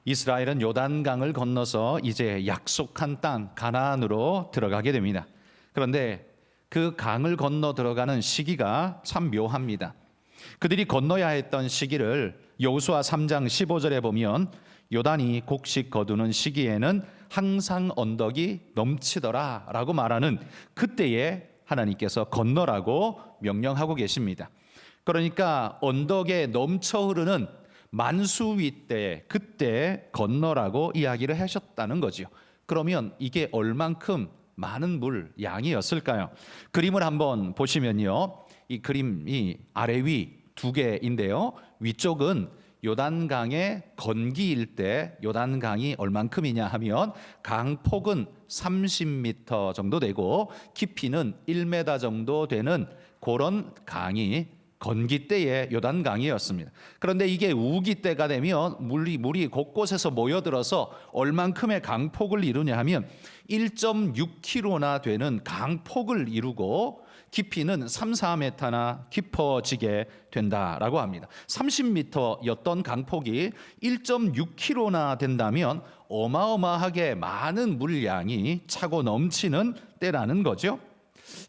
이스라엘은 요단강을 건너서 이제 약속한 땅 가나안으로 들어가게 됩니다. 그런데 그 강을 건너 들어가는 시기가 참 묘합니다. 그들이 건너야 했던 시기를 여호수아 3장 15절에 보면 요단이 곡식 거두는 시기에는 항상 언덕이 넘치더라 라고 말하는 그때에 하나님께서 건너라고 명령하고 계십니다. 그러니까 언덕에 넘쳐 흐르는 만수위 때 그때 건너라고 이야기를 하셨다는 거죠. 그러면 이게 얼만큼 많은 물 양이었을까요? 그림을 한번 보시면요, 이 그림이 아래 위 두 개인데요, 위쪽은 요단강의 건기일 때 요단강이 얼만큼이냐 하면 강폭은 30m 정도 되고 깊이는 1m 정도 되는 그런 강이 건기 때의 요단강이었습니다. 그런데 이게 우기 때가 되면 물이 곳곳에서 모여들어서 얼만큼의 강폭을 이루냐 하면 1.6km나 되는 강폭을 이루고 깊이는 3, 4m나 깊어지게 된다라고 합니다. 30m였던 강폭이 1.6km나 된다면 어마어마하게 많은 물량이 차고 넘치는 때라는 거죠.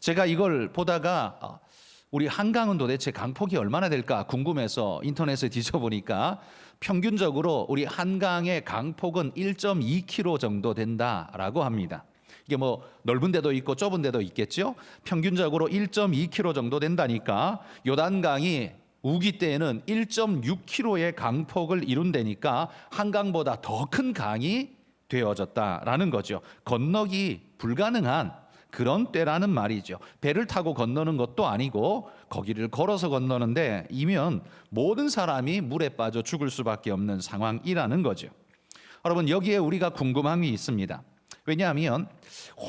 제가 이걸 보다가 우리 한강은 도대체 강폭이 얼마나 될까 궁금해서 인터넷에 뒤져보니까 평균적으로 우리 한강의 강폭은 1.2km 정도 된다라고 합니다. 이게 뭐 넓은 데도 있고 좁은 데도 있겠죠. 평균적으로 1.2km 정도 된다니까 요단강이 우기 때에는 1.6km의 강폭을 이룬다니까 한강보다 더 큰 강이 되어졌다라는 거죠. 건너기 불가능한 그런 때라는 말이죠. 배를 타고 건너는 것도 아니고 거기를 걸어서 건너는데 이면 모든 사람이 물에 빠져 죽을 수밖에 없는 상황이라는 거죠. 여러분, 여기에 우리가 궁금한 게 있습니다. 왜냐하면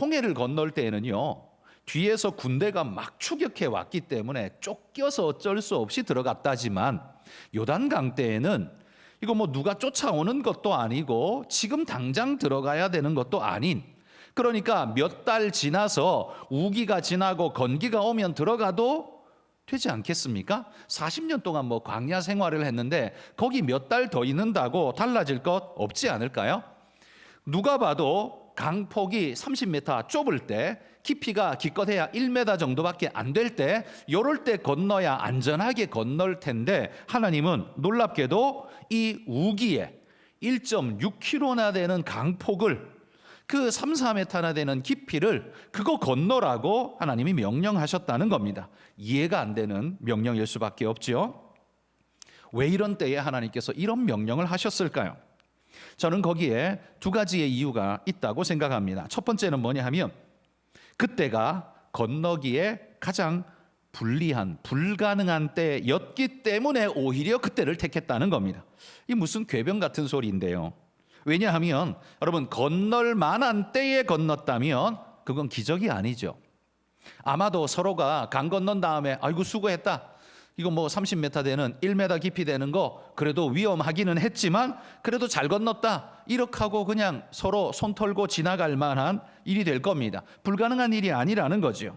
홍해를 건널 때에는요, 뒤에서 군대가 막 추격해 왔기 때문에 쫓겨서 어쩔 수 없이 들어갔다지만 요단강 때에는 이거 뭐 누가 쫓아오는 것도 아니고 지금 당장 들어가야 되는 것도 아닌, 그러니까 몇 달 지나서 우기가 지나고 건기가 오면 들어가도 되지 않겠습니까? 40년 동안 뭐 광야 생활을 했는데 거기 몇 달 더 있는다고 달라질 것 없지 않을까요? 누가 봐도 강폭이 30m 좁을 때, 깊이가 기껏해야 1m 정도밖에 안 될 때, 요럴 때 건너야 안전하게 건널 텐데 하나님은 놀랍게도 이 우기에 1.6km나 되는 강폭을, 그 3, 4m나 되는 깊이를 그거 건너라고 하나님이 명령하셨다는 겁니다. 이해가 안 되는 명령일 수밖에 없죠. 왜 이런 때에 하나님께서 이런 명령을 하셨을까요? 저는 거기에 두 가지의 이유가 있다고 생각합니다. 첫 번째는 뭐냐 하면 그때가 건너기에 가장 불리한, 불가능한 때였기 때문에 오히려 그때를 택했다는 겁니다. 이 무슨 궤변 같은 소리인데요. 왜냐하면 여러분, 건널 만한 때에 건넜다면 그건 기적이 아니죠. 아마도 서로가 강 건넌 다음에 아이고 수고했다, 이거 뭐 30m 되는 1m 깊이 되는 거 그래도 위험하기는 했지만 그래도 잘 건넜다, 이렇게 하고 그냥 서로 손 털고 지나갈 만한 일이 될 겁니다. 불가능한 일이 아니라는 거죠.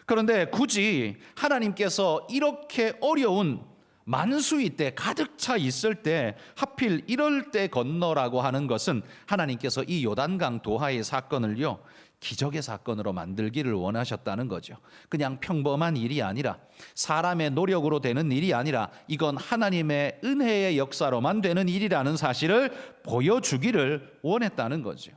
그런데 굳이 하나님께서 이렇게 어려운 만수위 때, 가득 차 있을 때 하필 이럴 때 건너라고 하는 것은 하나님께서 이 요단강 도하의 사건을요, 기적의 사건으로 만들기를 원하셨다는 거죠. 그냥 평범한 일이 아니라, 사람의 노력으로 되는 일이 아니라 이건 하나님의 은혜의 역사로만 되는 일이라는 사실을 보여주기를 원했다는 거죠.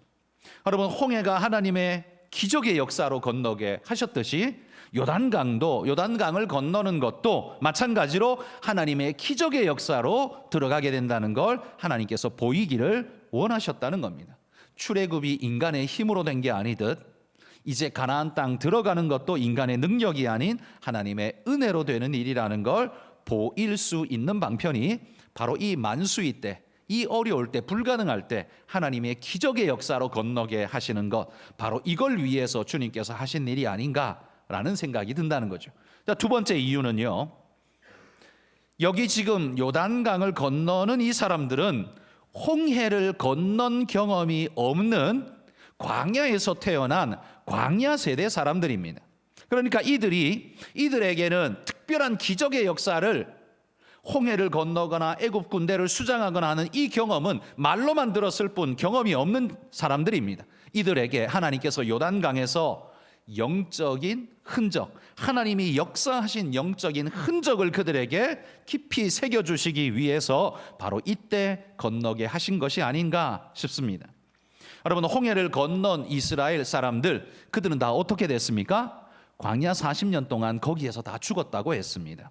여러분, 홍해가 하나님의 기적의 역사로 건너게 하셨듯이 요단강을 건너는 것도 마찬가지로 하나님의 기적의 역사로 들어가게 된다는 걸 하나님께서 보이기를 원하셨다는 겁니다. 출애굽이 인간의 힘으로 된 게 아니듯 이제 가나안 땅 들어가는 것도 인간의 능력이 아닌 하나님의 은혜로 되는 일이라는 걸 보일 수 있는 방편이 바로 이 만수위 때, 이 어려울 때, 불가능할 때 하나님의 기적의 역사로 건너게 하시는 것, 바로 이걸 위해서 주님께서 하신 일이 아닌가라는 생각이 든다는 거죠. 자, 두 번째 이유는요, 여기 지금 요단강을 건너는 이 사람들은 홍해를 건넌 경험이 없는 광야에서 태어난 광야 세대 사람들입니다. 그러니까 이들에게는 특별한 기적의 역사를 홍해를 건너거나 애굽 군대를 수장하거나 하는 이 경험은 말로만 들었을 뿐 경험이 없는 사람들입니다. 이들에게 하나님께서 요단강에서 영적인 흔적, 하나님이 역사하신 영적인 흔적을 그들에게 깊이 새겨주시기 위해서 바로 이때 건너게 하신 것이 아닌가 싶습니다. 여러분, 홍해를 건넌 이스라엘 사람들, 그들은 다 어떻게 됐습니까? 광야 40년 동안 거기에서 다 죽었다고 했습니다.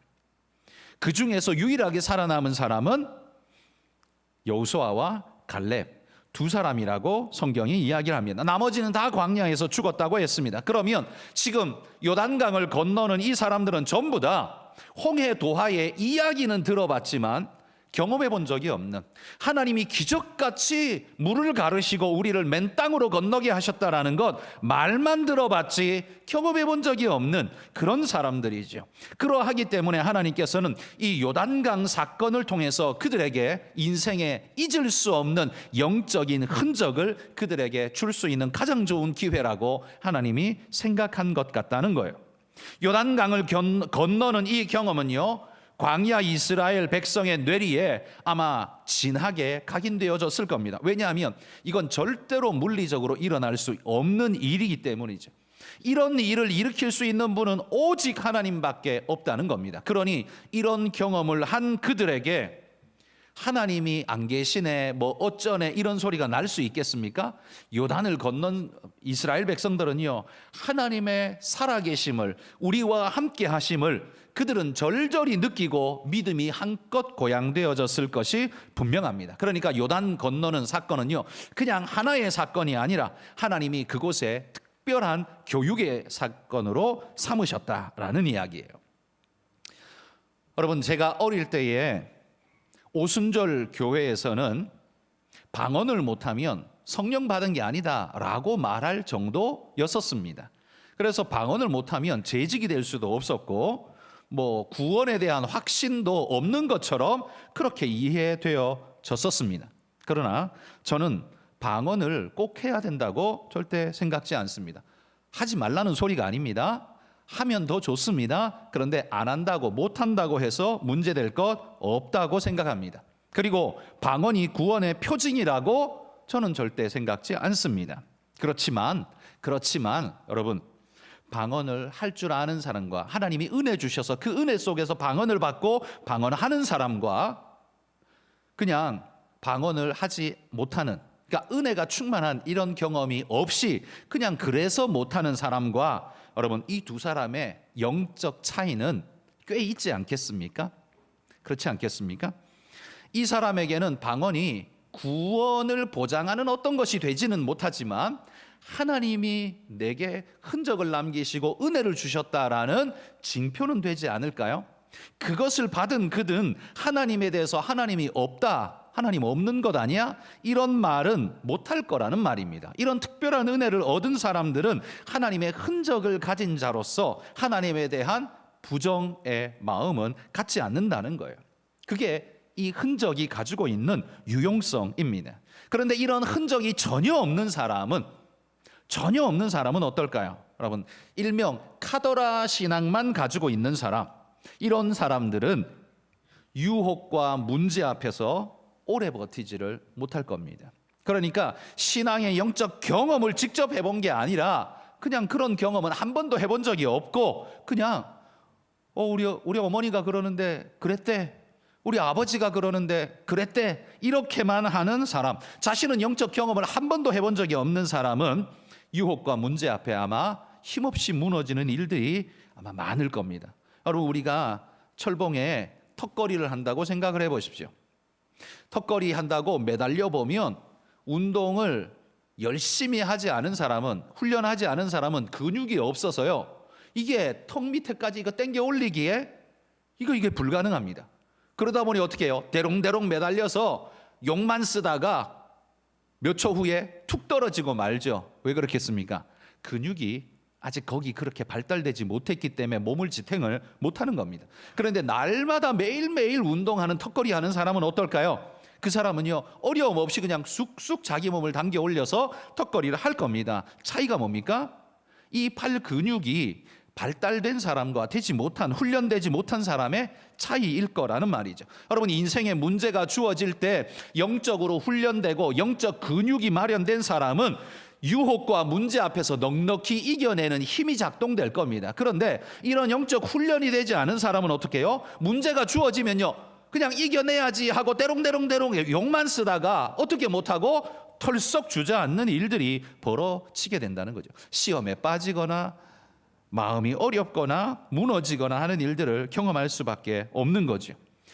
그 중에서 유일하게 살아남은 사람은 여호수아와 갈렙 두 사람이라고 성경이 이야기를 합니다. 나머지는 다 광야에서 죽었다고 했습니다. 그러면 지금 요단강을 건너는 이 사람들은 전부 다 홍해 도하의 이야기는 들어봤지만 경험해 본 적이 없는, 하나님이 기적같이 물을 가르시고 우리를 맨 땅으로 건너게 하셨다라는 것 말만 들어봤지 경험해 본 적이 없는 그런 사람들이죠. 그러하기 때문에 하나님께서는 이 요단강 사건을 통해서 그들에게 인생에 잊을 수 없는 영적인 흔적을 그들에게 줄 수 있는 가장 좋은 기회라고 하나님이 생각한 것 같다는 거예요. 요단강을 건너는 이 경험은요, 광야 이스라엘 백성의 뇌리에 아마 진하게 각인되어졌을 겁니다. 왜냐하면 이건 절대로 물리적으로 일어날 수 없는 일이기 때문이죠. 이런 일을 일으킬 수 있는 분은 오직 하나님밖에 없다는 겁니다. 그러니 이런 경험을 한 그들에게 하나님이 안 계시네, 뭐 어쩌네 이런 소리가 날 수 있겠습니까? 요단을 건넌 이스라엘 백성들은요, 하나님의 살아계심을, 우리와 함께 하심을 그들은 절절히 느끼고 믿음이 한껏 고양되어졌을 것이 분명합니다. 그러니까 요단 건너는 사건은요, 그냥 하나의 사건이 아니라 하나님이 그곳에 특별한 교육의 사건으로 삼으셨다라는 이야기예요. 여러분, 제가 어릴 때에 오순절 교회에서는 방언을 못하면 성령 받은 게 아니다 라고 말할 정도였었습니다. 그래서 방언을 못하면 재직이 될 수도 없었고 뭐 구원에 대한 확신도 없는 것처럼 그렇게 이해되어졌었습니다. 그러나 저는 방언을 꼭 해야 된다고 절대 생각지 않습니다. 하지 말라는 소리가 아닙니다. 하면 더 좋습니다. 그런데 안 한다고, 못 한다고 해서 문제될 것 없다고 생각합니다. 그리고 방언이 구원의 표징이라고 저는 절대 생각지 않습니다. 그렇지만 여러분, 방언을 할 줄 아는 사람과 하나님이 은혜 주셔서 그 은혜 속에서 방언을 받고 방언하는 사람과 그냥 방언을 하지 못하는, 그러니까 은혜가 충만한 이런 경험이 없이 그냥 그래서 못하는 사람과 여러분, 이 두 사람의 영적 차이는 꽤 있지 않겠습니까? 그렇지 않겠습니까? 이 사람에게는 방언이 구원을 보장하는 어떤 것이 되지는 못하지만 하나님이 내게 흔적을 남기시고 은혜를 주셨다라는 징표는 되지 않을까요? 그것을 받은 그는 하나님에 대해서 하나님이 없다, 하나님 없는 것 아니야? 이런 말은 못할 거라는 말입니다. 이런 특별한 은혜를 얻은 사람들은 하나님의 흔적을 가진 자로서 하나님에 대한 부정의 마음은 갖지 않는다는 거예요. 그게 이 흔적이 가지고 있는 유용성입니다. 그런데 이런 흔적이 전혀 없는 사람은 어떨까요? 여러분, 일명 카더라 신앙만 가지고 있는 사람, 이런 사람들은 유혹과 문제 앞에서 오래 버티지를 못할 겁니다. 그러니까 신앙의 영적 경험을 직접 해본 게 아니라 그냥 그런 경험은 한 번도 해본 적이 없고 그냥 우리 어머니가 그러는데 그랬대, 우리 아버지가 그러는데 그랬대, 이렇게만 하는 사람, 자신은 영적 경험을 한 번도 해본 적이 없는 사람은 유혹과 문제 앞에 아마 힘없이 무너지는 일들이 아마 많을 겁니다. 여러분, 우리가 철봉에 턱걸이를 한다고 생각을 해보십시오. 턱걸이 한다고 매달려 보면 운동을 열심히 하지 않은 사람은, 훈련하지 않은 사람은 근육이 없어서요, 이게 턱 밑에까지 이거 당겨 올리기에 이게 불가능합니다. 그러다 보니 어떻게 해요? 대롱대롱 매달려서 욕만 쓰다가 몇 초 후에 툭 떨어지고 말죠. 왜 그렇겠습니까? 근육이 아직 거기 그렇게 발달되지 못했기 때문에 몸을 지탱을 못하는 겁니다. 그런데 날마다 매일매일 운동하는, 턱걸이 하는 사람은 어떨까요? 그 사람은요, 어려움 없이 그냥 쑥쑥 자기 몸을 당겨 올려서 턱걸이를 할 겁니다. 차이가 뭡니까? 이 팔 근육이 발달된 사람과 되지 못한, 훈련되지 못한 사람의 차이일 거라는 말이죠. 여러분, 인생에 문제가 주어질 때 영적으로 훈련되고 영적 근육이 마련된 사람은 유혹과 문제 앞에서 넉넉히 이겨내는 힘이 작동될 겁니다. 그런데 이런 영적 훈련이 되지 않은 사람은 어떻게 해요? 문제가 주어지면요, 그냥 이겨내야지 하고 대롱대롱대롱 욕만 쓰다가 어떻게 못하고 털썩 주저앉는 일들이 벌어지게 된다는 거죠. 시험에 빠지거나 마음이 어렵거나 무너지거나 하는 일들을 경험할 수밖에 없는 거죠.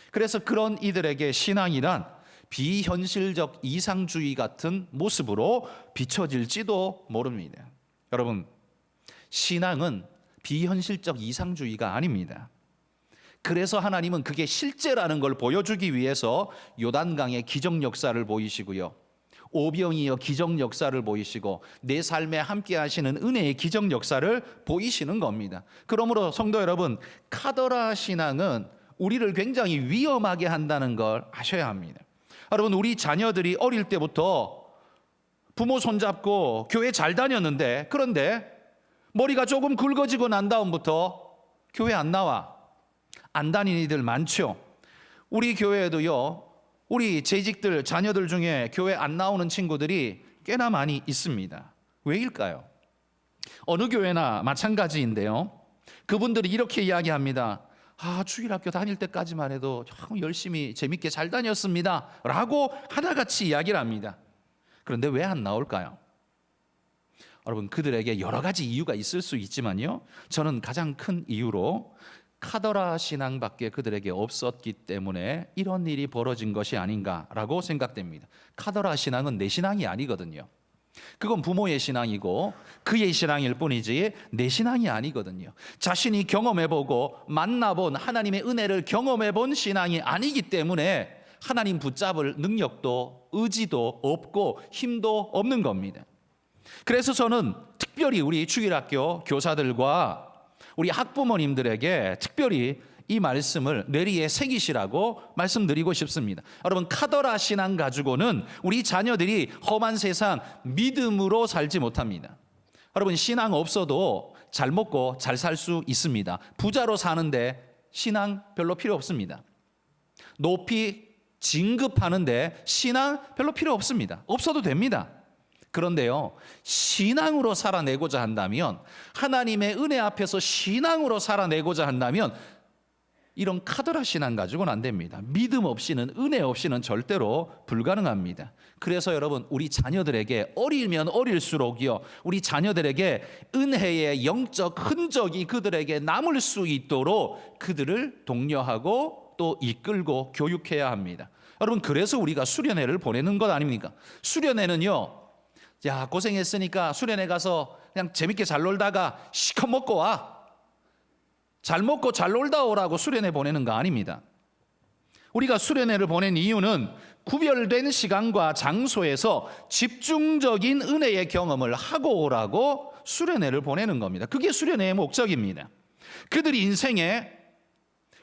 그래서 그런 이들에게 신앙이란 비현실적 이상주의 같은 모습으로 비춰질지도 모릅니다. 여러분, 신앙은 비현실적 이상주의가 아닙니다. 그래서 하나님은 그게 실제라는 걸 보여주기 위해서 요단강의 기적 역사를 보이시고요, 오병이어 기적 역사를 보이시고 내 삶에 함께 하시는 은혜의 기적 역사를 보이시는 겁니다. 그러므로 성도 여러분, 카더라 신앙은 우리를 굉장히 위험하게 한다는 걸 아셔야 합니다. 여러분, 우리 자녀들이 어릴 때부터 부모 손잡고 교회 잘 다녔는데, 그런데 머리가 조금 굵어지고 난 다음부터 교회 안 나와, 안 다니는 이들 많죠. 우리 교회에도요, 우리 재직들 자녀들 중에 교회 안 나오는 친구들이 꽤나 많이 있습니다. 왜일까요? 어느 교회나 마찬가지인데요, 그분들이 이렇게 이야기합니다. 주일학교 다닐 때까지만 해도 참 열심히 재밌게 잘 다녔습니다 라고 하나같이 이야기를 합니다. 그런데 왜 안 나올까요? 여러분, 그들에게 여러 가지 이유가 있을 수 있지만요, 저는 가장 큰 이유로 카더라 신앙밖에 그들에게 없었기 때문에 이런 일이 벌어진 것이 아닌가라고 생각됩니다. 카더라 신앙은 내 신앙이 아니거든요. 그건 부모의 신앙이고 그의 신앙일 뿐이지 내 신앙이 아니거든요. 자신이 경험해보고 만나본 하나님의 은혜를 경험해본 신앙이 아니기 때문에 하나님 붙잡을 능력도 의지도 없고 힘도 없는 겁니다. 그래서 저는 특별히 우리 주일학교 교사들과 우리 학부모님들에게 특별히 이 말씀을 뇌리에 새기시라고 말씀드리고 싶습니다. 여러분, 카더라 신앙 가지고는 우리 자녀들이 험한 세상 믿음으로 살지 못합니다. 여러분, 신앙 없어도 잘 먹고 잘 살 수 있습니다. 부자로 사는데 신앙 별로 필요 없습니다. 높이 진급하는데 신앙 별로 필요 없습니다. 없어도 됩니다. 그런데요, 신앙으로 살아내고자 한다면, 하나님의 은혜 앞에서 신앙으로 살아내고자 한다면 이런 카더라 신앙 가지고는 안 됩니다. 믿음 없이는, 은혜 없이는 절대로 불가능합니다. 그래서 여러분, 우리 자녀들에게 어리면 어릴수록요, 우리 자녀들에게 은혜의 영적 흔적이 그들에게 남을 수 있도록 그들을 독려하고 또 이끌고 교육해야 합니다. 여러분, 그래서 우리가 수련회를 보내는 것 아닙니까? 수련회는요, 야, 고생했으니까 수련회 가서 그냥 재밌게 잘 놀다가 시컷 먹고 와, 잘 먹고 잘 놀다 오라고 수련회 보내는 거 아닙니다. 우리가 수련회를 보낸 이유는 구별된 시간과 장소에서 집중적인 은혜의 경험을 하고 오라고 수련회를 보내는 겁니다. 그게 수련회의 목적입니다. 그들이 인생에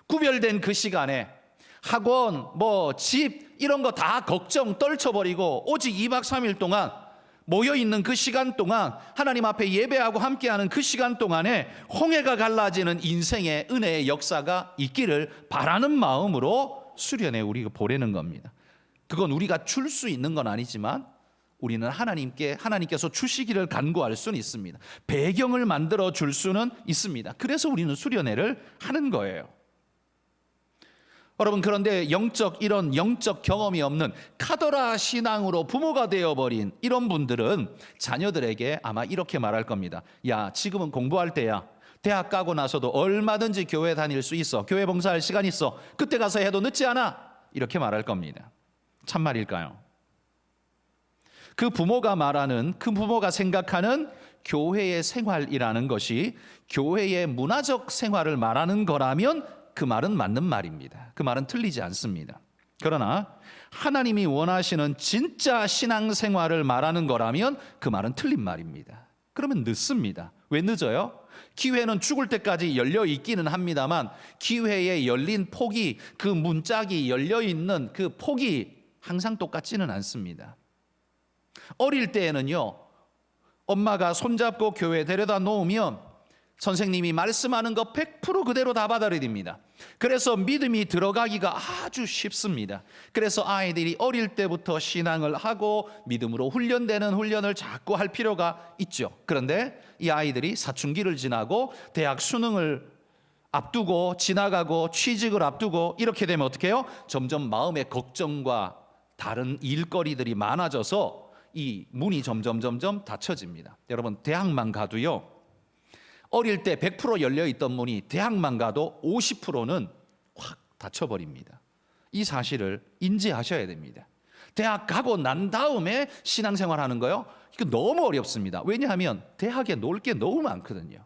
구별된 그 시간에 학원, 집 이런 거 다 걱정 떨쳐버리고 오직 2박 3일 동안 모여있는 그 시간 동안, 하나님 앞에 예배하고 함께하는 그 시간 동안에 홍해가 갈라지는 인생의 은혜의 역사가 있기를 바라는 마음으로 수련회 우리가 보내는 겁니다. 그건 우리가 줄 수 있는 건 아니지만 우리는 하나님께서 주시기를 간구할 수는 있습니다. 배경을 만들어 줄 수는 있습니다. 그래서 우리는 수련회를 하는 거예요. 여러분, 그런데 이런 영적 경험이 없는 카더라 신앙으로 부모가 되어버린 이런 분들은 자녀들에게 아마 이렇게 말할 겁니다. 야, 지금은 공부할 때야. 대학 가고 나서도 얼마든지 교회 다닐 수 있어. 교회 봉사할 시간 있어. 그때 가서 해도 늦지 않아. 이렇게 말할 겁니다. 참말일까요? 그 부모가 생각하는 교회의 생활이라는 것이 교회의 문화적 생활을 말하는 거라면 그 말은 맞는 말입니다. 그 말은 틀리지 않습니다. 그러나 하나님이 원하시는 진짜 신앙생활을 말하는 거라면 그 말은 틀린 말입니다. 그러면 늦습니다. 왜 늦어요? 기회는 죽을 때까지 열려 있기는 합니다만 기회에 열린 폭이, 그 문짝이 열려 있는 그 폭이 항상 똑같지는 않습니다. 어릴 때에는요, 엄마가 손잡고 교회 데려다 놓으면 선생님이 말씀하는 거 100% 그대로 다 받아들입니다. 그래서 믿음이 들어가기가 아주 쉽습니다. 그래서 아이들이 어릴 때부터 신앙을 하고 믿음으로 훈련되는 훈련을 자꾸 할 필요가 있죠. 그런데 이 아이들이 사춘기를 지나고 대학 수능을 앞두고 지나가고 취직을 앞두고 이렇게 되면 어떻게 해요? 점점 마음의 걱정과 다른 일거리들이 많아져서 이 문이 점점 닫혀집니다. 여러분, 대학만 가도요, 어릴 때 100% 열려있던 문이 대학만 가도 50%는 확 닫혀버립니다. 이 사실을 인지하셔야 됩니다. 대학 가고 난 다음에 신앙생활 하는 거요, 이거 너무 어렵습니다. 왜냐하면 대학에 놀 게 너무 많거든요.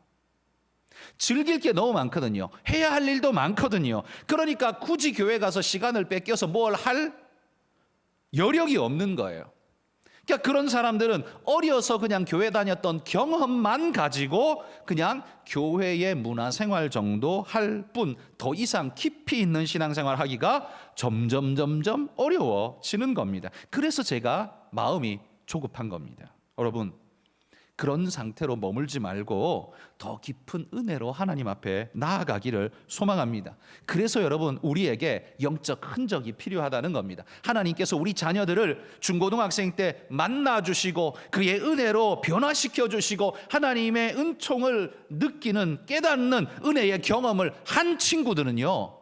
즐길 게 너무 많거든요. 해야 할 일도 많거든요. 그러니까 굳이 교회 가서 시간을 뺏겨서 뭘 할 여력이 없는 거예요. 그러니까 그런 사람들은 어려서 그냥 교회 다녔던 경험만 가지고 그냥 교회의 문화생활 정도 할 뿐 더 이상 깊이 있는 신앙생활 하기가 점점 어려워지는 겁니다. 그래서 제가 마음이 조급한 겁니다. 여러분, 그런 상태로 머물지 말고 더 깊은 은혜로 하나님 앞에 나아가기를 소망합니다. 그래서 여러분, 우리에게 영적 흔적이 필요하다는 겁니다. 하나님께서 우리 자녀들을 중고등학생 때 만나주시고 그의 은혜로 변화시켜 주시고 하나님의 은총을 느끼는, 깨닫는 은혜의 경험을 한 친구들은요,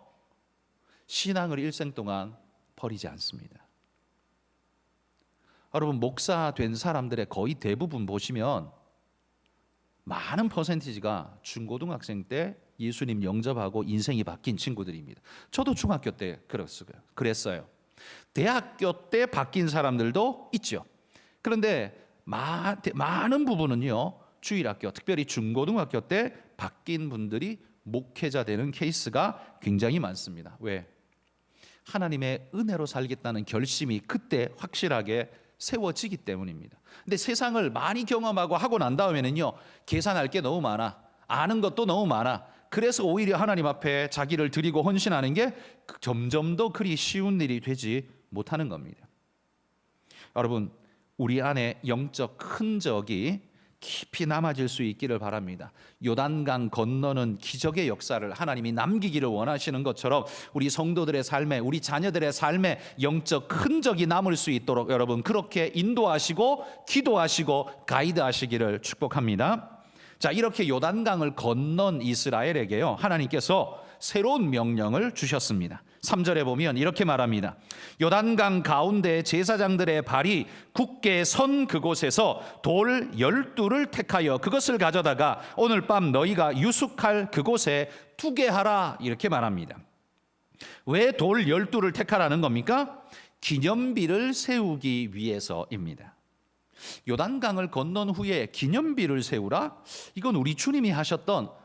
신앙을 일생 동안 버리지 않습니다. 여러분, 목사 된 사람들의 거의 대부분 보시면 많은 퍼센티지가 중고등학생 때 예수님 영접하고 인생이 바뀐 친구들입니다. 저도 중학교 때 그랬어요. 대학교 때 바뀐 사람들도 있죠. 그런데 많은 부분은요, 주일학교, 특별히 중고등학교 때 바뀐 분들이 목회자 되는 케이스가 굉장히 많습니다. 왜? 하나님의 은혜로 살겠다는 결심이 그때 확실하게 세워지기 때문입니다. 근데 세상을 많이 경험하고 하고 난 다음에는요, 계산할 게 너무 많아, 아는 것도 너무 많아. 그래서 오히려 하나님 앞에 자기를 드리고 헌신하는 게 점점 더 그리 쉬운 일이 되지 못하는 겁니다. 여러분, 우리 안에 영적 흔적이 깊이 남아질 수 있기를 바랍니다. 요단강 건너는 기적의 역사를 하나님이 남기기를 원하시는 것처럼 우리 성도들의 삶에, 우리 자녀들의 삶에 영적 흔적이 남을 수 있도록 여러분 그렇게 인도하시고 기도하시고 가이드하시기를 축복합니다. 자, 이렇게 요단강을 건넌 이스라엘에게요, 하나님께서 새로운 명령을 주셨습니다. 3절에 보면 이렇게 말합니다. 요단강 가운데 제사장들의 발이 굳게 선 그곳에서 돌 12를 택하여 그것을 가져다가 오늘 밤 너희가 유숙할 그곳에 두게 하라, 이렇게 말합니다. 왜 돌 12를 택하라는 겁니까? 기념비를 세우기 위해서입니다. 요단강을 건넌 후에 기념비를 세우라? 이건 우리 주님이 하셨던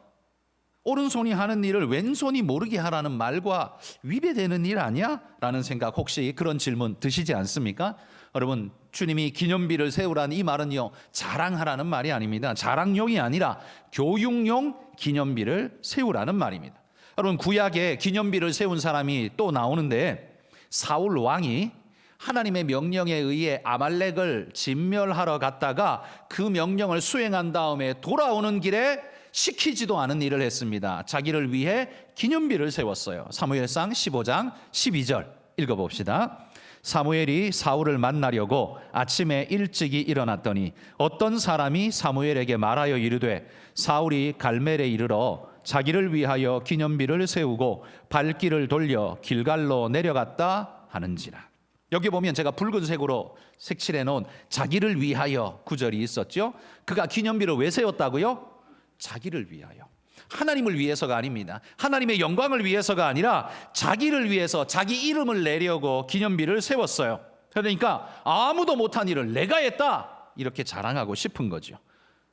오른손이 하는 일을 왼손이 모르게 하라는 말과 위배되는 일 아니야? 라는 생각, 혹시 그런 질문 드시지 않습니까? 여러분, 주님이 기념비를 세우라는 이 말은요, 자랑하라는 말이 아닙니다. 자랑용이 아니라 교육용 기념비를 세우라는 말입니다. 여러분, 구약에 기념비를 세운 사람이 또 나오는데, 사울 왕이 하나님의 명령에 의해 아말렉을 진멸하러 갔다가 그 명령을 수행한 다음에 돌아오는 길에 시키지도 않은 일을 했습니다. 자기를 위해 기념비를 세웠어요. 사무엘상 15장 12절 읽어봅시다. 사무엘이 사울을 만나려고 아침에 일찍이 일어났더니 어떤 사람이 사무엘에게 말하여 이르되 사울이 갈멜에 이르러 자기를 위하여 기념비를 세우고 발길을 돌려 길갈로 내려갔다 하는지라. 여기 보면 제가 붉은색으로 색칠해 놓은 자기를 위하여 구절이 있었죠. 그가 기념비를 왜 세웠다고요? 자기를 위하여, 하나님을 위해서가 아닙니다. 하나님의 영광을 위해서가 아니라 자기를 위해서, 자기 이름을 내려고 기념비를 세웠어요. 그러니까 아무도 못한 일을 내가 했다, 이렇게 자랑하고 싶은 거죠.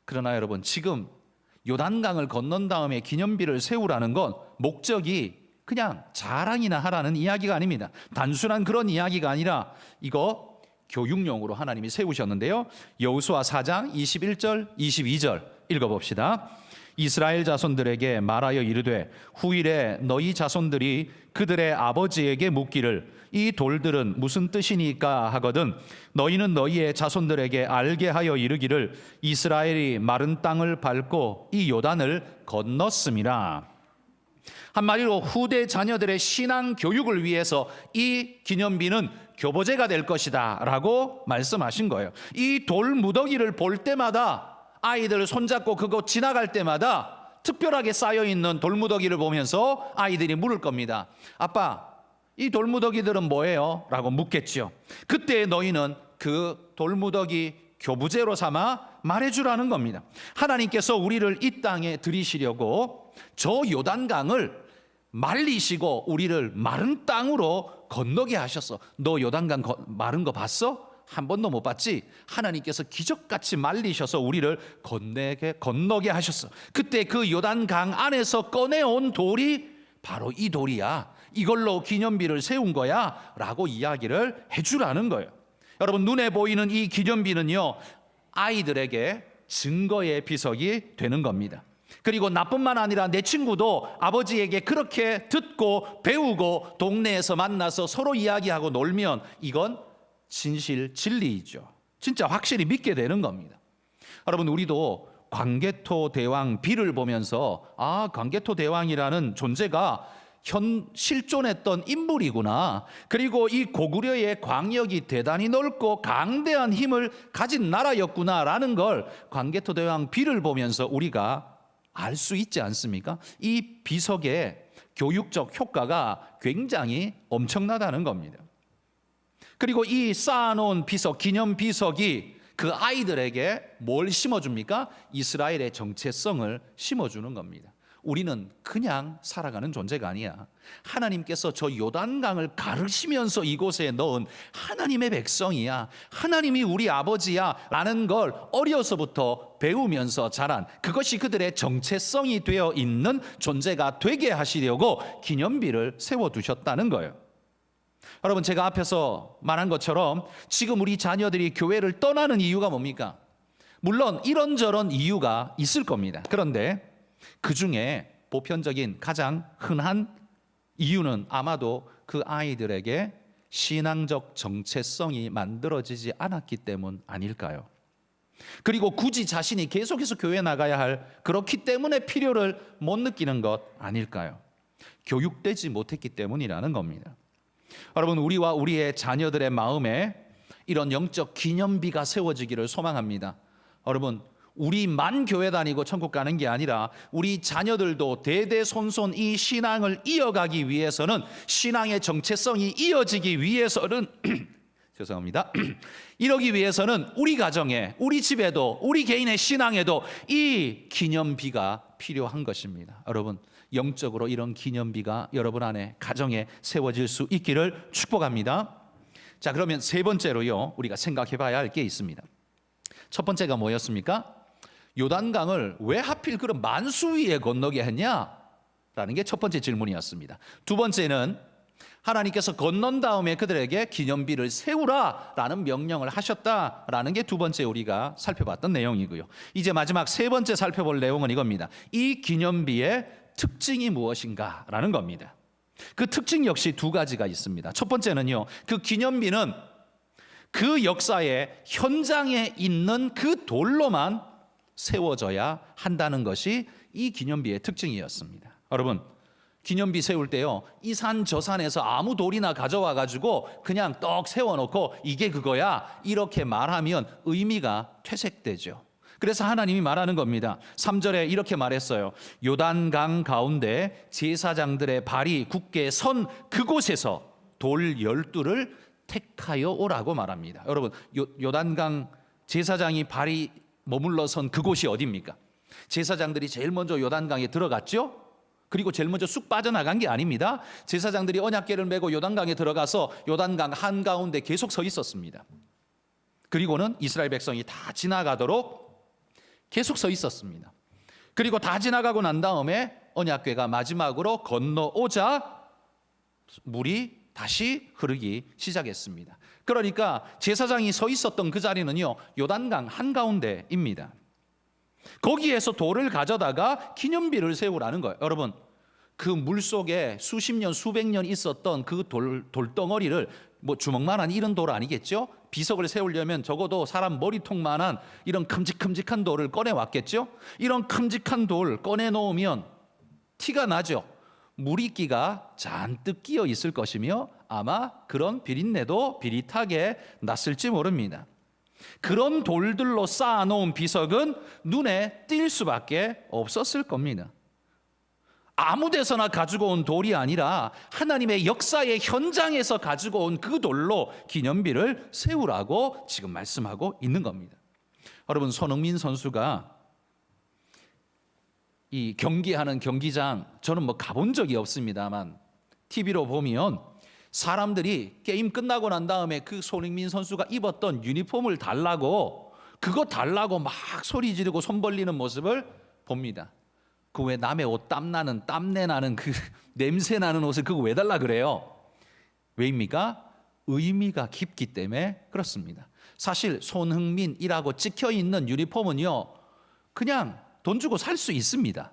그러나 여러분, 지금 요단강을 건넌 다음에 기념비를 세우라는 건 목적이 그냥 자랑이나 하라는 이야기가 아닙니다. 단순한 그런 이야기가 아니라 이거 교육용으로 하나님이 세우셨는데요. 여호수아 4장 21절 22절 읽어봅시다. 이스라엘 자손들에게 말하여 이르되 후일에 너희 자손들이 그들의 아버지에게 묻기를 이 돌들은 무슨 뜻이니까 하거든 너희는 너희의 자손들에게 알게 하여 이르기를 이스라엘이 마른 땅을 밟고 이 요단을 건넜음이라. 한마디로 후대 자녀들의 신앙 교육을 위해서 이 기념비는 교보제가 될 것이다 라고 말씀하신 거예요. 이 돌 무더기를 볼 때마다 아이들 손잡고 그곳 지나갈 때마다 특별하게 쌓여있는 돌무더기를 보면서 아이들이 물을 겁니다. 아빠, 이 돌무더기들은 뭐예요? 라고 묻겠죠. 그때 너희는 그 돌무더기 교부제로 삼아 말해주라는 겁니다. 하나님께서 우리를 이 땅에 들이시려고 저 요단강을 말리시고 우리를 마른 땅으로 건너게 하셨어. 너 요단강 마른 거 봤어? 한 번도 못 봤지? 하나님께서 기적같이 말리셔서 우리를 건너게 하셨어. 그때 그 요단강 안에서 꺼내온 돌이 바로 이 돌이야. 이걸로 기념비를 세운 거야 라고 이야기를 해주라는 거예요. 여러분, 눈에 보이는 이 기념비는요, 아이들에게 증거의 비석이 되는 겁니다. 그리고 나뿐만 아니라 내 친구도 아버지에게 그렇게 듣고 배우고 동네에서 만나서 서로 이야기하고 놀면 이건 진리이죠. 진짜 확실히 믿게 되는 겁니다. 여러분, 우리도 광개토 대왕 비를 보면서 광개토 대왕이라는 존재가 실존했던 인물이구나. 그리고 이 고구려의 광역이 대단히 넓고 강대한 힘을 가진 나라였구나라는 걸 광개토 대왕 비를 보면서 우리가 알 수 있지 않습니까? 이 비석의 교육적 효과가 굉장히 엄청나다는 겁니다. 그리고 이 쌓아놓은 비석, 기념 비석이 그 아이들에게 뭘 심어줍니까? 이스라엘의 정체성을 심어주는 겁니다. 우리는 그냥 살아가는 존재가 아니야. 하나님께서 저 요단강을 가르시면서 이곳에 넣은 하나님의 백성이야. 하나님이 우리 아버지야 라는 걸 어려서부터 배우면서 자란, 그것이 그들의 정체성이 되어 있는 존재가 되게 하시려고 기념비를 세워두셨다는 거예요. 여러분, 제가 앞에서 말한 것처럼 지금 우리 자녀들이 교회를 떠나는 이유가 뭡니까? 물론 이런저런 이유가 있을 겁니다. 그런데 그 중에 보편적인 가장 흔한 이유는 아마도 그 아이들에게 신앙적 정체성이 만들어지지 않았기 때문 아닐까요? 그리고 굳이 자신이 계속해서 교회 나가야 할, 그렇기 때문에 필요를 못 느끼는 것 아닐까요? 교육되지 못했기 때문이라는 겁니다. 여러분, 우리와 우리의 자녀들의 마음에 이런 영적 기념비가 세워지기를 소망합니다. 여러분, 우리만 교회 다니고 천국 가는 게 아니라 우리 자녀들도 대대손손 이 신앙을 이어가기 위해서는, 신앙의 정체성이 이어지기 위해서는 죄송합니다. 이러기 위해서는 우리 가정에, 우리 집에도, 우리 개인의 신앙에도 이 기념비가 필요한 것입니다. 여러분, 영적으로 이런 기념비가 여러분 안에, 가정에 세워질 수 있기를 축복합니다. 자, 그러면 세 번째로요, 우리가 생각해 봐야 할 게 있습니다. 첫 번째가 뭐였습니까? 요단강을 왜 하필 그런 만수 위에 건너게 했냐? 라는 게 첫 번째 질문이었습니다. 두 번째는 하나님께서 건넌 다음에 그들에게 기념비를 세우라 라는 명령을 하셨다라는 게 두 번째 우리가 살펴봤던 내용이고요. 이제 마지막 세 번째 살펴볼 내용은 이겁니다. 이 기념비의 특징이 무엇인가 라는 겁니다. 그 특징 역시 두 가지가 있습니다. 첫 번째는요, 그 기념비는 그 역사의 현장에 있는 그 돌로만 세워져야 한다는 것이 이 기념비의 특징이었습니다. 여러분, 기념비 세울 때요, 이 산 저 산에서 아무 돌이나 가져와 가지고 그냥 떡 세워놓고 이게 그거야 이렇게 말하면 의미가 퇴색되죠. 그래서 하나님이 말하는 겁니다. 3절에 이렇게 말했어요. 요단강 가운데 제사장들의 발이 굳게 선 그곳에서 돌 12를 택하여 오라고 말합니다. 여러분, 요단강 제사장이 발이 머물러 선 그곳이 어디입니까? 제사장들이 제일 먼저 요단강에 들어갔죠? 그리고 제일 먼저 쑥 빠져나간 게 아닙니다. 제사장들이 언약궤를 메고 요단강에 들어가서 요단강 한가운데 계속 서 있었습니다. 그리고는 이스라엘 백성이 다 지나가도록 계속 서 있었습니다. 그리고 다 지나가고 난 다음에 언약궤가 마지막으로 건너오자 물이 다시 흐르기 시작했습니다. 그러니까 제사장이 서 있었던 그 자리는요, 요단강 한가운데입니다. 거기에서 돌을 가져다가 기념비를 세우라는 거예요. 여러분, 그 물속에 수십 년, 수백 년 있었던 그 돌덩어리를, 뭐 주먹만한 이런 돌 아니겠죠? 비석을 세우려면 적어도 사람 머리통만한 이런 큼직큼직한 돌을 꺼내왔겠죠? 이런 큼직한 돌 꺼내놓으면 티가 나죠? 물이끼가 잔뜩 끼어 있을 것이며 아마 그런 비린내도 비릿하게 났을지 모릅니다. 그런 돌들로 쌓아놓은 비석은 눈에 띌 수밖에 없었을 겁니다. 아무 데서나 가지고 온 돌이 아니라 하나님의 역사의 현장에서 가지고 온 그 돌로 기념비를 세우라고 지금 말씀하고 있는 겁니다. 여러분, 손흥민 선수가 이 경기하는 경기장, 저는 뭐 가본 적이 없습니다만 TV로 보면 사람들이 게임 끝나고 난 다음에 그 손흥민 선수가 입었던 유니폼을 달라고, 그거 달라고 막 소리 지르고 손 벌리는 모습을 봅니다. 그 왜 남의 옷 땀내 나는 그 냄새 나는 옷을 그거 왜 달라 그래요? 왜입니까? 의미가 깊기 때문에 그렇습니다. 사실 손흥민이라고 찍혀 있는 유니폼은요, 그냥 돈 주고 살 수 있습니다.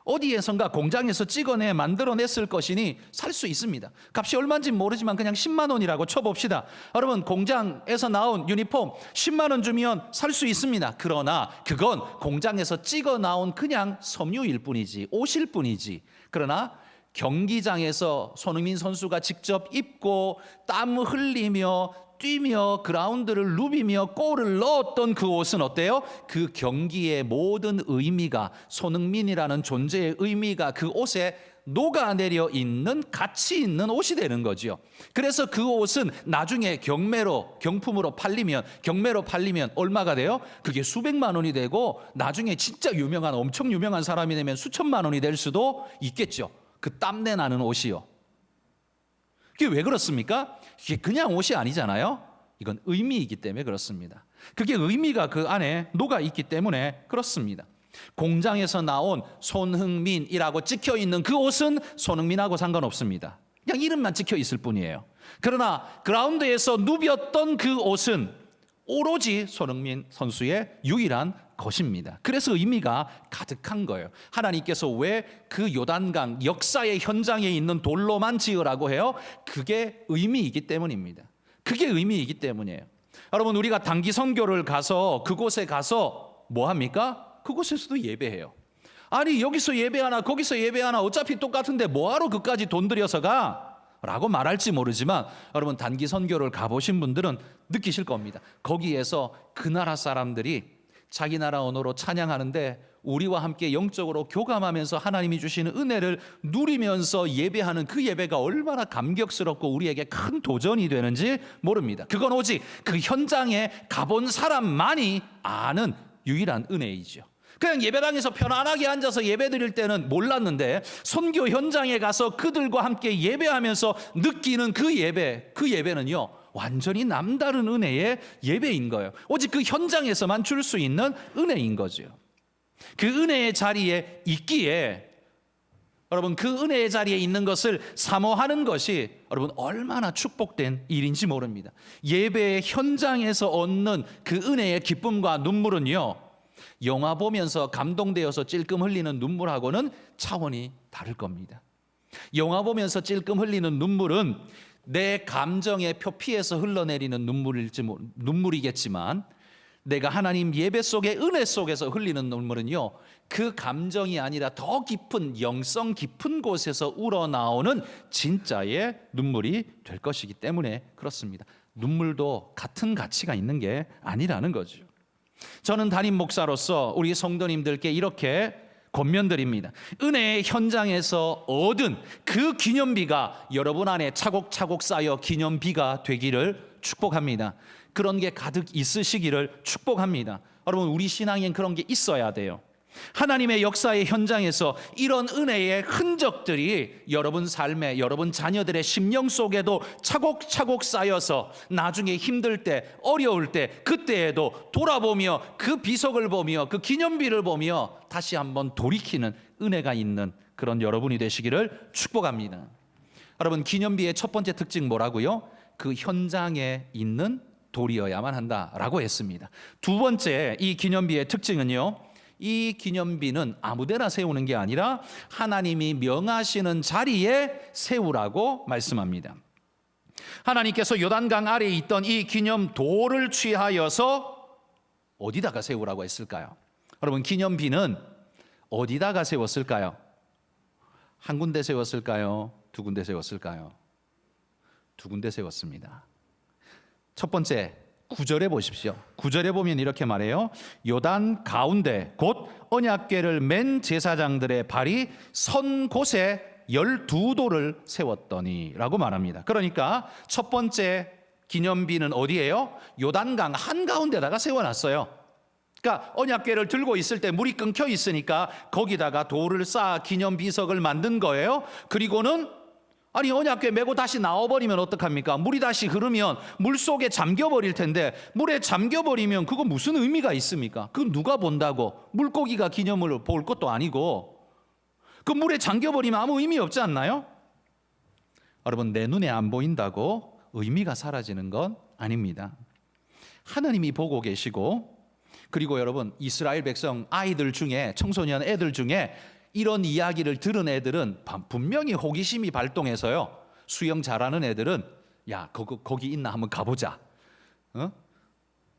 어디에선가 공장에서 찍어내 만들어냈을 것이니 살 수 있습니다. 값이 얼마인지 모르지만 그냥 10만 원이라고 쳐봅시다. 여러분, 공장에서 나온 유니폼 10만 원 주면 살 수 있습니다. 그러나 그건 공장에서 찍어 나온 그냥 섬유일 뿐이지, 옷일 뿐이지. 그러나 경기장에서 손흥민 선수가 직접 입고 땀 흘리며 뛰며 그라운드를 누비며 골을 넣었던 그 옷은 어때요? 그 경기의 모든 의미가, 손흥민이라는 존재의 의미가 그 옷에 녹아내려 있는, 가치 있는 옷이 되는 거죠. 그래서 그 옷은 나중에 경품으로 팔리면, 경매로 팔리면 얼마가 돼요? 그게 수백만 원이 되고 나중에 진짜 유명한, 엄청 유명한 사람이 되면 수천만 원이 될 수도 있겠죠. 그 땀내 나는 옷이요. 그게 왜 그렇습니까? 이게 그냥 옷이 아니잖아요. 이건 의미이기 때문에 그렇습니다. 그게 의미가 그 안에 녹아 있기 때문에 그렇습니다. 공장에서 나온 손흥민이라고 찍혀 있는 그 옷은 손흥민하고 상관없습니다. 그냥 이름만 찍혀 있을 뿐이에요. 그러나 그라운드에서 누볐던 그 옷은 오로지 손흥민 선수의 유일한 것입니다. 그래서 의미가 가득한 거예요. 하나님께서 왜 그 요단강 역사의 현장에 있는 돌로만 지으라고 해요? 그게 의미이기 때문입니다. 그게 의미이기 때문이에요. 여러분, 우리가 단기 선교를 가서 그곳에 가서 뭐 합니까? 그곳에서도 예배해요. 아니, 여기서 예배하나 거기서 예배하나 어차피 똑같은데 뭐하러 그까지 돈 들여서 가? 라고 말할지 모르지만 여러분, 단기 선교를 가보신 분들은 느끼실 겁니다. 거기에서 그 나라 사람들이 자기 나라 언어로 찬양하는데 우리와 함께 영적으로 교감하면서 하나님이 주시는 은혜를 누리면서 예배하는 그 예배가 얼마나 감격스럽고 우리에게 큰 도전이 되는지 모릅니다. 그건 오직 그 현장에 가본 사람만이 아는 유일한 은혜이죠. 그냥 예배당에서 편안하게 앉아서 예배 드릴 때는 몰랐는데 선교 현장에 가서 그들과 함께 예배하면서 느끼는 그 예배는요, 완전히 남다른 은혜의 예배인 거예요. 오직 그 현장에서만 줄 수 있는 은혜인 거죠. 그 은혜의 자리에 있기에 여러분, 그 은혜의 자리에 있는 것을 사모하는 것이 여러분 얼마나 축복된 일인지 모릅니다. 예배의 현장에서 얻는 그 은혜의 기쁨과 눈물은요, 영화 보면서 감동되어서 찔끔 흘리는 눈물하고는 차원이 다를 겁니다. 영화 보면서 찔끔 흘리는 눈물은 내 감정의 표피에서 흘러내리는 눈물이겠지만 내가 하나님 예배 속의 은혜 속에서 흘리는 눈물은요, 그 감정이 아니라 더 깊은 영성 깊은 곳에서 우러나오는 진짜의 눈물이 될 것이기 때문에 그렇습니다. 눈물도 같은 가치가 있는 게 아니라는 거죠. 저는 담임 목사로서 우리 성도님들께 이렇게 권면드립니다. 은혜의 현장에서 얻은 그 기념비가 여러분 안에 차곡차곡 쌓여 기념비가 되기를 축복합니다. 그런 게 가득 있으시기를 축복합니다. 여러분, 우리 신앙엔 그런 게 있어야 돼요. 하나님의 역사의 현장에서 이런 은혜의 흔적들이 여러분 삶에, 여러분 자녀들의 심령 속에도 차곡차곡 쌓여서 나중에 힘들 때, 어려울 때, 그때에도 돌아보며 그 비석을 보며 그 기념비를 보며 다시 한번 돌이키는 은혜가 있는 그런 여러분이 되시기를 축복합니다. 여러분, 기념비의 첫 번째 특징 뭐라고요? 그 현장에 있는 돌이어야만 한다라고 했습니다. 두 번째, 이 기념비의 특징은요, 이 기념비는 아무데나 세우는 게 아니라 하나님이 명하시는 자리에 세우라고 말씀합니다. 하나님께서 요단강 아래에 있던 이 기념돌을 취하여서 어디다가 세우라고 했을까요? 여러분, 기념비는 어디다가 세웠을까요? 한 군데 세웠을까요? 두 군데 세웠을까요? 두 군데 세웠습니다. 첫 번째, 9절에 보십시오. 9절에 보면 이렇게 말해요. 요단 가운데 곧 언약궤를 맨 제사장들의 발이 선 곳에 12돌을 세웠더니 라고 말합니다. 그러니까 첫 번째 기념비는 어디예요? 요단강 한가운데다가 세워놨어요. 그러니까 언약궤를 들고 있을 때 물이 끊겨 있으니까 거기다가 돌을 쌓아 기념비석을 만든 거예요. 그리고는 아니, 언약궤 메고 다시 나와버리면 어떡합니까? 물이 다시 흐르면 물속에 잠겨버릴 텐데, 물에 잠겨버리면 그거 무슨 의미가 있습니까? 그건 누가 본다고? 물고기가 기념을 볼 것도 아니고. 그 물에 잠겨버리면 아무 의미 없지 않나요? 여러분, 내 눈에 안 보인다고 의미가 사라지는 건 아닙니다. 하나님이 보고 계시고, 그리고 여러분, 이스라엘 백성 아이들 중에, 청소년 애들 중에 이런 이야기를 들은 애들은 분명히 호기심이 발동해서요, 수영 잘하는 애들은 야, 거기 있나 한번 가보자.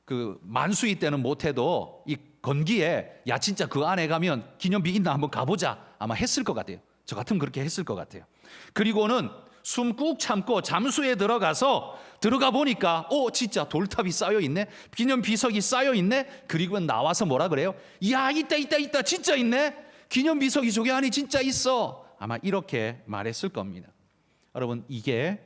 그 만수이 때는 못해도 이 건기에 야, 진짜 그 안에 가면 기념비 있나 한번 가보자 아마 했을 것 같아요. 저 같으면 그렇게 했을 것 같아요. 그리고는 숨 꾹 참고 잠수에 들어가 보니까 진짜 돌탑이 쌓여 있네, 기념 비석이 쌓여 있네. 그리고 나와서 뭐라 그래요? 야, 있다 진짜 있네, 기념 비석이 저기 안에 진짜 있어. 아마 이렇게 말했을 겁니다. 여러분, 이게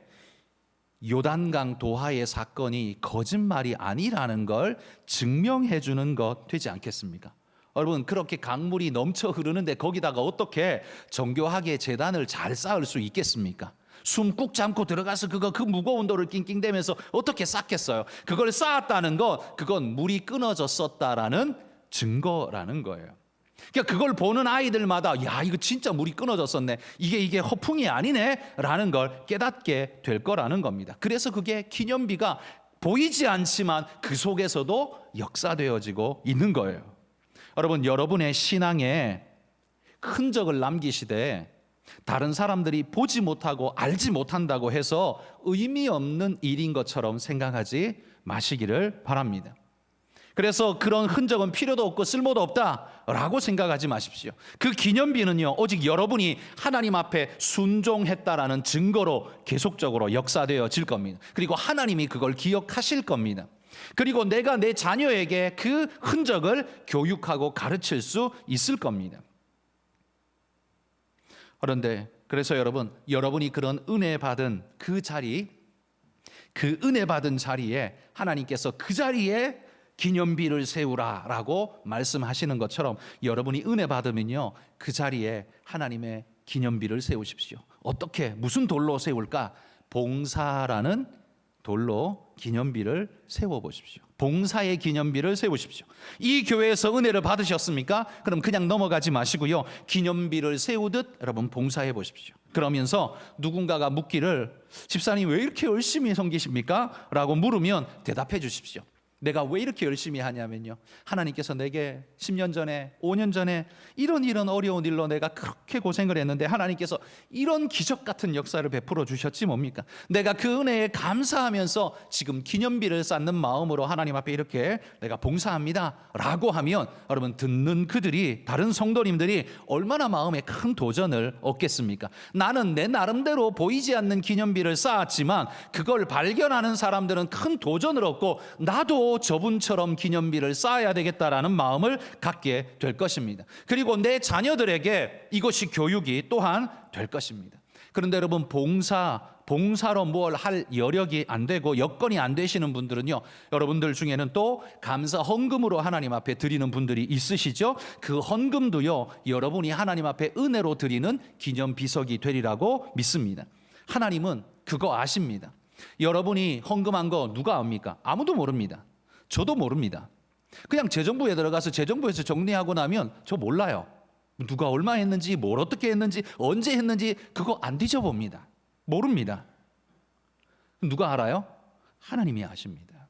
요단강 도하의 사건이 거짓말이 아니라는 걸 증명해 주는 것 되지 않겠습니까? 여러분, 그렇게 강물이 넘쳐 흐르는데 거기다가 어떻게 정교하게 제단을 잘 쌓을 수 있겠습니까? 숨 꾹 참고 들어가서 그 무거운 돌을 낑낑대면서 어떻게 쌓겠어요? 그걸 쌓았다는 것, 그건 물이 끊어졌었다라는 증거라는 거예요. 그러니까 그걸 보는 아이들마다 야, 이거 진짜 물이 끊어졌었네, 이게 허풍이 아니네 라는 걸 깨닫게 될 거라는 겁니다. 그래서 그게 기념비가 보이지 않지만 그 속에서도 역사되어지고 있는 거예요. 여러분, 여러분의 신앙에 흔적을 남기시되 다른 사람들이 보지 못하고 알지 못한다고 해서 의미 없는 일인 것처럼 생각하지 마시기를 바랍니다. 그래서 그런 흔적은 필요도 없고 쓸모도 없다라고 생각하지 마십시오. 그 기념비는요, 오직 여러분이 하나님 앞에 순종했다라는 증거로 계속적으로 역사되어질 겁니다. 그리고 하나님이 그걸 기억하실 겁니다. 그리고 내가 내 자녀에게 그 흔적을 교육하고 가르칠 수 있을 겁니다. 그런데 그래서 여러분이 그런 은혜 받은 그 자리, 그 은혜 받은 자리에 하나님께서 그 자리에 기념비를 세우라라고 말씀하시는 것처럼 여러분이 은혜 받으면요, 그 자리에 하나님의 기념비를 세우십시오. 어떻게, 무슨 돌로 세울까? 봉사라는 돌로 기념비를 세워보십시오. 봉사의 기념비를 세우십시오. 이 교회에서 은혜를 받으셨습니까? 그럼 그냥 넘어가지 마시고요, 기념비를 세우듯 여러분 봉사해 보십시오. 그러면서 누군가가 묻기를 집사님 왜 이렇게 열심히 섬기십니까? 라고 물으면 대답해 주십시오. 내가 왜 이렇게 열심히 하냐면요, 하나님께서 내게 10년 전에 5년 전에 이런 어려운 일로 내가 그렇게 고생을 했는데 하나님께서 이런 기적 같은 역사를 베풀어 주셨지 뭡니까? 내가 그 은혜에 감사하면서 지금 기념비를 쌓는 마음으로 하나님 앞에 이렇게 내가 봉사합니다 라고 하면 여러분, 듣는 그들이, 다른 성도님들이 얼마나 마음에 큰 도전을 얻겠습니까? 나는 내 나름대로 보이지 않는 기념비를 쌓았지만 그걸 발견하는 사람들은 큰 도전을 얻고 나도 저분처럼 기념비를 쌓아야 되겠다라는 마음을 갖게 될 것입니다. 그리고 내 자녀들에게 이것이 교육이 또한 될 것입니다. 그런데 여러분, 봉사로 뭘 할 여력이 안 되고 여건이 안 되시는 분들은요, 여러분들 중에는 또 감사 헌금으로 하나님 앞에 드리는 분들이 있으시죠? 그 헌금도요, 여러분이 하나님 앞에 은혜로 드리는 기념 비석이 되리라고 믿습니다. 하나님은 그거 아십니다. 여러분이 헌금한 거 누가 압니까? 아무도 모릅니다. 저도 모릅니다. 그냥 재정부에 들어가서 재정부에서 정리하고 나면 저 몰라요. 누가 얼마 했는지, 뭘 어떻게 했는지, 언제 했는지 그거 안 뒤져봅니다. 모릅니다. 누가 알아요? 하나님이 아십니다.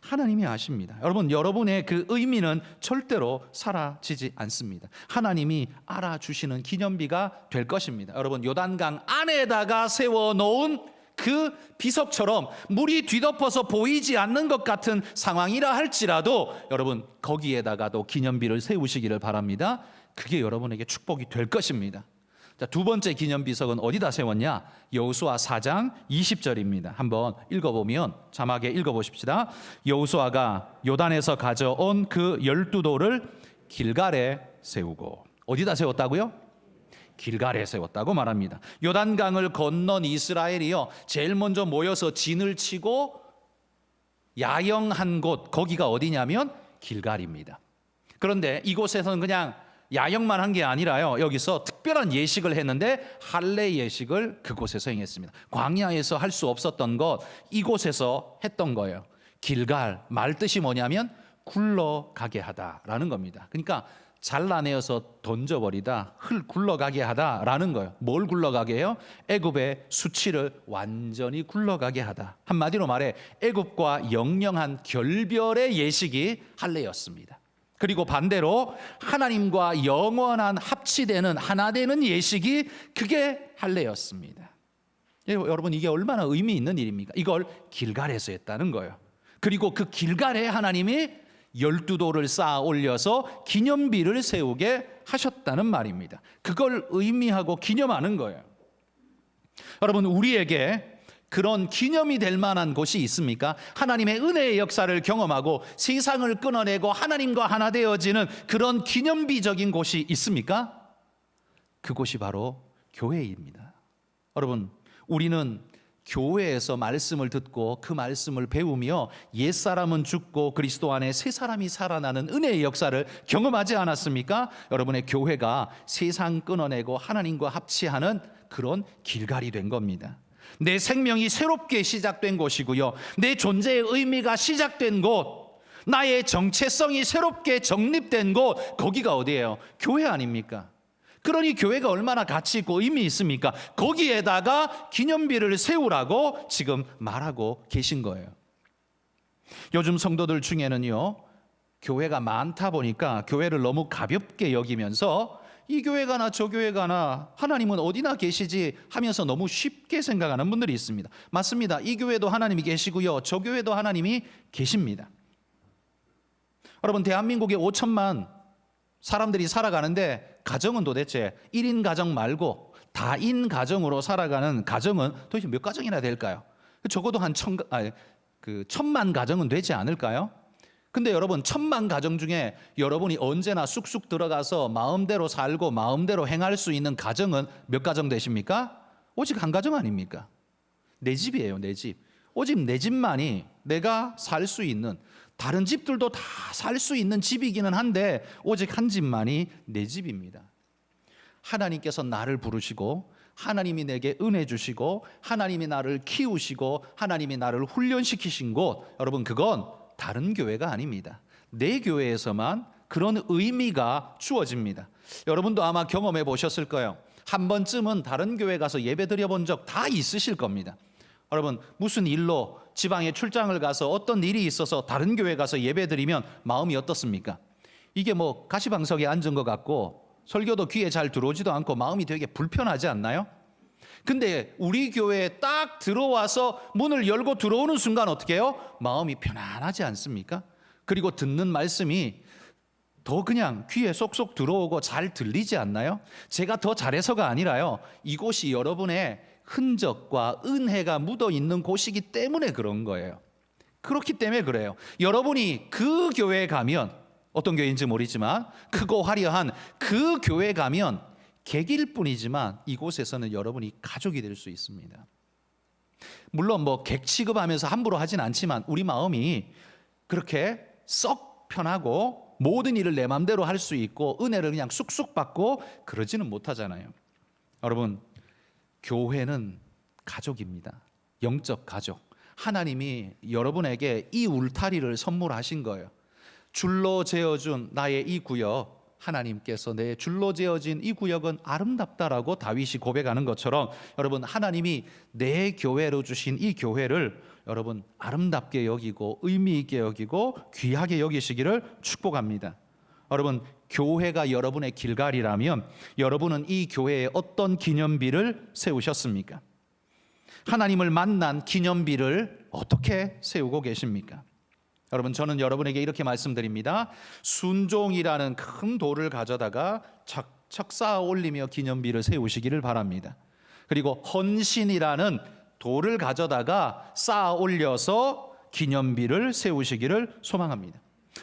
하나님이 아십니다. 여러분, 여러분의 그 의미는 절대로 사라지지 않습니다. 하나님이 알아주시는 기념비가 될 것입니다. 여러분, 요단강 안에다가 세워놓은 그 비석처럼 물이 뒤덮어서 보이지 않는 것 같은 상황이라 할지라도 여러분, 거기에다가도 기념비를 세우시기를 바랍니다. 그게 여러분에게 축복이 될 것입니다. 자, 두 번째 기념비석은 어디다 세웠냐? 여호수아 4장 20절입니다. 한번 읽어보면, 자막에 읽어보십시다. 여호수아가 요단에서 가져온 그 12돌을 길갈에 세우고. 어디다 세웠다고요? 길갈에 세웠다고 말합니다. 요단강을 건넌 이스라엘이요, 제일 먼저 모여서 진을 치고 야영한 곳, 거기가 어디냐면 길갈입니다. 그런데 이곳에서는 그냥 야영만 한 게 아니라요, 여기서 특별한 예식을 했는데 할례 예식을 그곳에서 행했습니다. 광야에서 할 수 없었던 것, 이곳에서 했던 거예요. 길갈, 말 뜻이 뭐냐면 굴러가게 하다라는 겁니다. 그러니까 잘라내어서 던져버리다, 굴러가게 하다라는 거예요. 뭘 굴러가게 해요? 애굽의 수치를 완전히 굴러가게 하다. 한마디로 말해 애굽과 영영한 결별의 예식이 할례였습니다. 그리고 반대로 하나님과 영원한 합치되는 하나 되는 예식이 그게 할례였습니다. 여러분, 이게 얼마나 의미 있는 일입니까? 이걸 길갈에서 했다는 거예요. 그리고 그 길갈에 하나님이 12돌을 쌓아 올려서 기념비를 세우게 하셨다는 말입니다. 그걸 의미하고 기념하는 거예요. 여러분, 우리에게 그런 기념이 될 만한 곳이 있습니까? 하나님의 은혜의 역사를 경험하고 세상을 끊어내고 하나님과 하나 되어지는 그런 기념비적인 곳이 있습니까? 그곳이 바로 교회입니다. 여러분, 우리는 교회에서 말씀을 듣고 그 말씀을 배우며 옛사람은 죽고 그리스도 안에 새 사람이 살아나는 은혜의 역사를 경험하지 않았습니까? 여러분의 교회가 세상 끊어내고 하나님과 합치하는 그런 길갈이 된 겁니다. 내 생명이 새롭게 시작된 곳이고요, 내 존재의 의미가 시작된 곳, 나의 정체성이 새롭게 정립된 곳, 거기가 어디예요? 교회 아닙니까? 그러니 교회가 얼마나 가치 있고 의미 있습니까? 거기에다가 기념비를 세우라고 지금 말하고 계신 거예요. 요즘 성도들 중에는요, 교회가 많다 보니까 교회를 너무 가볍게 여기면서 이 교회 가나 저 교회 가나 하나님은 어디나 계시지 하면서 너무 쉽게 생각하는 분들이 있습니다. 맞습니다. 이 교회도 하나님이 계시고요, 저 교회도 하나님이 계십니다. 여러분, 대한민국에 5천만 사람들이 살아가는데 가정은 도대체 1인 가정 말고 다인 가정으로 살아가는 가정은 도대체 몇 가정이나 될까요? 적어도 한 1,000만 가정은 되지 않을까요? 근데 여러분, 1,000만 가정 중에 여러분이 언제나 쑥쑥 들어가서 마음대로 살고 마음대로 행할 수 있는 가정은 몇 가정 되십니까? 오직 한 가정 아닙니까? 내 집이에요, 내 집. 오직 내 집만이 내가 살 수 있는, 다른 집들도 다 살 수 있는 집이기는 한데 오직 한 집만이 내 집입니다. 하나님께서 나를 부르시고 하나님이 내게 은혜 주시고 하나님이 나를 키우시고 하나님이 나를 훈련시키신 곳, 여러분, 그건 다른 교회가 아닙니다. 내 교회에서만 그런 의미가 주어집니다. 여러분도 아마 경험해 보셨을 거예요. 한 번쯤은 다른 교회 가서 예배 드려본 적 다 있으실 겁니다. 여러분, 무슨 일로 지방에 출장을 가서 어떤 일이 있어서 다른 교회 가서 예배 드리면 마음이 어떻습니까? 이게 뭐 가시방석에 앉은 것 같고 설교도 귀에 잘 들어오지도 않고 마음이 되게 불편하지 않나요? 근데 우리 교회에 딱 들어와서 문을 열고 들어오는 순간 어떻게 해요? 마음이 편안하지 않습니까? 그리고 듣는 말씀이 더 그냥 귀에 쏙쏙 들어오고 잘 들리지 않나요? 제가 더 잘해서가 아니라요, 이곳이 여러분의 흔적과 은혜가 묻어 있는 곳이기 때문에 그런 거예요. 그렇기 때문에 그래요. 여러분이 그 교회에 가면, 어떤 교회인지 모르지만 크고 화려한 그 교회에 가면 객일 뿐이지만 이곳에서는 여러분이 가족이 될 수 있습니다. 물론 뭐 객 취급하면서 함부로 하진 않지만 우리 마음이 그렇게 썩 편하고 모든 일을 내 마음대로 할 수 있고 은혜를 그냥 쑥쑥 받고 그러지는 못하잖아요. 여러분, 교회는 가족입니다. 영적 가족. 하나님이 여러분에게 이 울타리를 선물하신 거예요. 줄로 재어준 나의 이 구역, 하나님께서 내 줄로 재어진 이 구역은 아름답다라고 다윗이 고백하는 것처럼 여러분, 하나님이 내 교회로 주신 이 교회를 여러분 아름답게 여기고 의미 있게 여기고 귀하게 여기시기를 축복합니다. 여러분 교회가 여러분의 길갈이라면 여러분은 이 교회에 어떤 기념비를 세우셨습니까? 하나님을 만난 기념비를 어떻게 세우고 계십니까? 여러분 저는 여러분에게 이렇게 말씀드립니다. 순종이라는 큰 돌을 가져다가 척척 쌓아 올리며 기념비를 세우시기를 바랍니다. 그리고 헌신이라는 돌을 가져다가 쌓아 올려서 기념비를 세우시기를 소망합니다.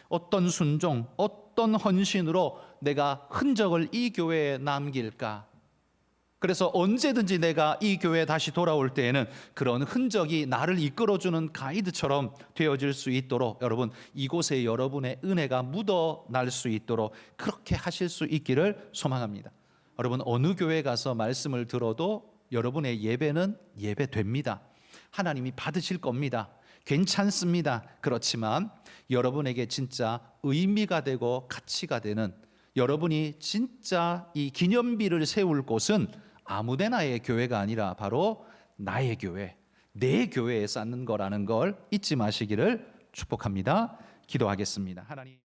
어떤 순종, 어떤 헌신으로 내가 흔적을 이 교회에 남길까? 그래서 언제든지 내가 이 교회에 다시 돌아올 때에는 그런 흔적이 나를 이끌어주는 가이드처럼 되어질 수 있도록 여러분 이곳에 여러분의 은혜가 묻어날 수 있도록 그렇게 하실 수 있기를 소망합니다. 여러분 어느 교회 가서 말씀을 들어도 여러분의 예배는 예배됩니다. 하나님이 받으실 겁니다. 괜찮습니다. 그렇지만 여러분에게 진짜 의미가 되고 가치가 되는 여러분이 진짜 이 기념비를 세울 곳은 아무데나의 교회가 아니라 바로 나의 교회, 내 교회에 쌓는 거라는 걸 잊지 마시기를 축복합니다. 기도하겠습니다. 하나님.